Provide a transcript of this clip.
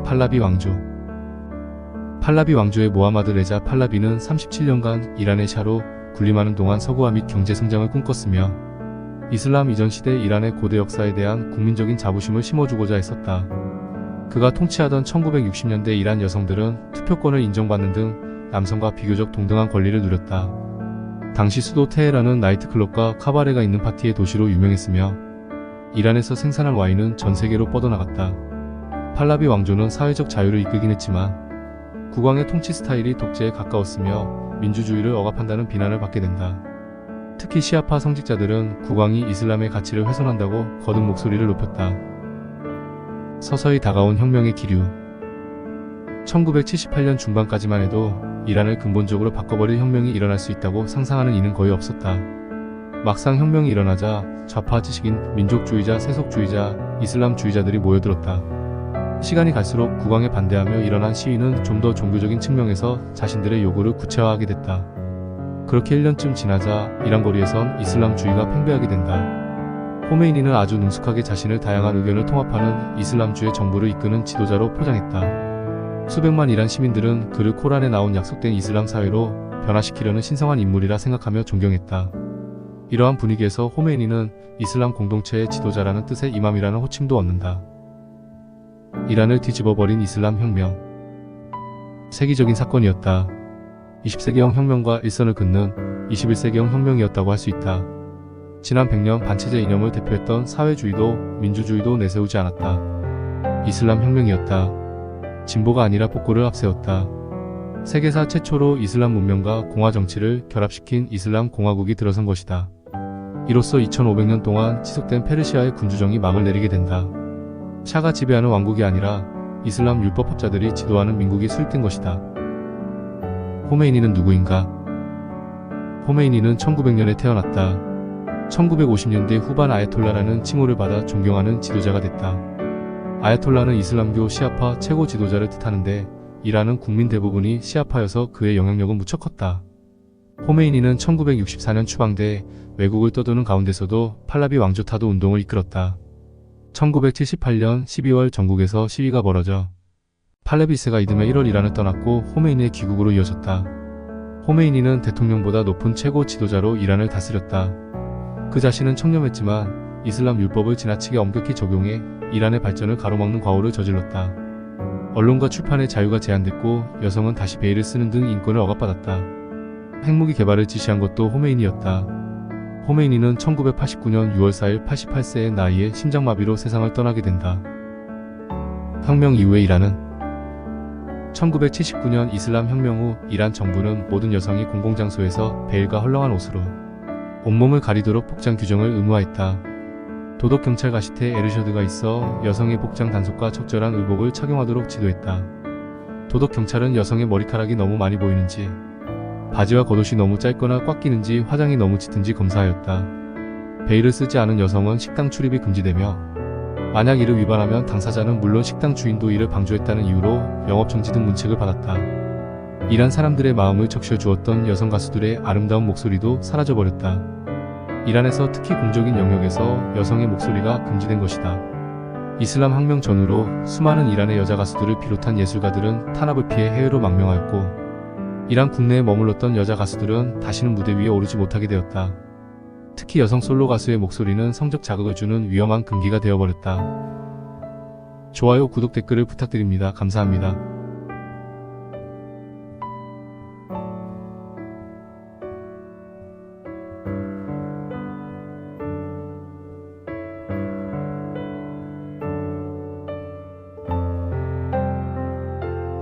팔라비 왕조. 팔라비 왕조의 모하마드 레자 팔라비는 37년간 이란의 샤로 군림하는 동안 서구화 및 경제 성장을 꿈꿨으며 이슬람 이전 시대 이란의 고대 역사에 대한 국민적인 자부심을 심어주고자 했었다. 그가 통치하던 1960년대 이란 여성들은 투표권을 인정받는 등 남성과 비교적 동등한 권리를 누렸다. 당시 수도 테헤란은 나이트클럽과 카바레가 있는 파티의 도시로 유명했으며 이란에서 생산한 와인은 전 세계로 뻗어나갔다. 팔라비 왕조는 사회적 자유를 이끌긴 했지만 국왕의 통치 스타일이 독재에 가까웠으며 민주주의를 억압한다는 비난을 받게 된다. 특히 시아파 성직자들은 국왕이 이슬람의 가치를 훼손한다고 거듭 목소리를 높였다. 서서히 다가온 혁명의 기류. 1978년 중반까지만 해도 이란을 근본적으로 바꿔버릴 혁명이 일어날 수 있다고 상상하는 이는 거의 없었다. 막상 혁명이 일어나자 좌파 지식인, 민족주의자, 세속주의자, 이슬람주의자들이 모여들었다. 시간이 갈수록 국왕에 반대하며 일어난 시위는 좀 더 종교적인 측면에서 자신들의 요구를 구체화하게 됐다. 그렇게 1년쯤 지나자 이란 거리에선 이슬람주의가 팽배하게 된다. 호메이니는 아주 능숙하게 자신을 다양한 의견을 통합하는 이슬람주의 정부를 이끄는 지도자로 포장했다. 수백만 이란 시민들은 그를 코란에 나온 약속된 이슬람 사회로 변화시키려는 신성한 인물이라 생각하며 존경했다. 이러한 분위기에서 호메이니는 이슬람 공동체의 지도자라는 뜻의 이맘이라는 호칭도 얻는다. 이란을 뒤집어버린 이슬람 혁명. 세기적인 사건이었다. 20세기형 혁명과 일선을 긋는 21세기형 혁명이었다고 할 수 있다. 지난 100년 반체제 이념을 대표했던 사회주의도 민주주의도 내세우지 않았다. 이슬람 혁명이었다. 진보가 아니라 복고를 앞세웠다. 세계사 최초로 이슬람 문명과 공화 정치를 결합시킨 이슬람 공화국이 들어선 것이다. 이로써 2500년 동안 지속된 페르시아의 군주정이 막을 내리게 된다. 샤가 지배하는 왕국이 아니라 이슬람 율법학자들이 지도하는 민국이 수립된 것이다. 호메이니는 누구인가? 호메이니는 1900년에 태어났다. 1950년대 후반 아야톨라라는 칭호를 받아 존경하는 지도자가 됐다. 아야톨라는 이슬람교 시아파 최고 지도자를 뜻하는데 이란은 국민 대부분이 시아파여서 그의 영향력은 무척 컸다. 호메이니는 1964년 추방돼 외국을 떠도는 가운데서도 팔라비 왕조 타도 운동을 이끌었다. 1978년 12월 전국에서 시위가 벌어져 팔라비 2세가 이듬해 1월 이란을 떠났고 호메이니의 귀국으로 이어졌다. 호메이니는 대통령보다 높은 최고 지도자로 이란을 다스렸다. 그 자신은 청렴했지만 이슬람 율법을 지나치게 엄격히 적용해 이란의 발전을 가로막는 과오를 저질렀다. 언론과 출판의 자유가 제한됐고 여성은 다시 베일을 쓰는 등 인권을 억압받았다. 핵무기 개발을 지시한 것도 호메이니였다. 호메이니는 1989년 6월 4일 88세의 나이에 심장마비로 세상을 떠나게 된다. 혁명 이후의 이란은 1979년 이슬람 혁명 후 이란 정부는 모든 여성이 공공장소에서 베일과 헐렁한 옷으로 온몸을 가리도록 복장 규정을 의무화했다. 도덕경찰 가시테 에르셔드가 있어 여성의 복장 단속과 적절한 의복을 착용하도록 지도했다. 도덕경찰은 여성의 머리카락이 너무 많이 보이는지, 바지와 겉옷이 너무 짧거나 꽉 끼는지, 화장이 너무 짙은지 검사하였다. 베일을 쓰지 않은 여성은 식당 출입이 금지되며 만약 이를 위반하면 당사자는 물론 식당 주인도 이를 방조했다는 이유로 영업정지 등 문책을 받았다. 이란 사람들의 마음을 적셔 주었던 여성 가수들의 아름다운 목소리도 사라져버렸다. 이란에서 특히 공적인 영역에서 여성의 목소리가 금지된 것이다. 이슬람 혁명 전후로 수많은 이란의 여자 가수들을 비롯한 예술가들은 탄압을 피해 해외로 망명하였고 이란 국내에 머물렀던 여자 가수들은 다시는 무대 위에 오르지 못하게 되었다. 특히 여성 솔로 가수의 목소리는 성적 자극을 주는 위험한 금기가 되어버렸다. 좋아요, 구독, 댓글을 부탁드립니다. 감사합니다.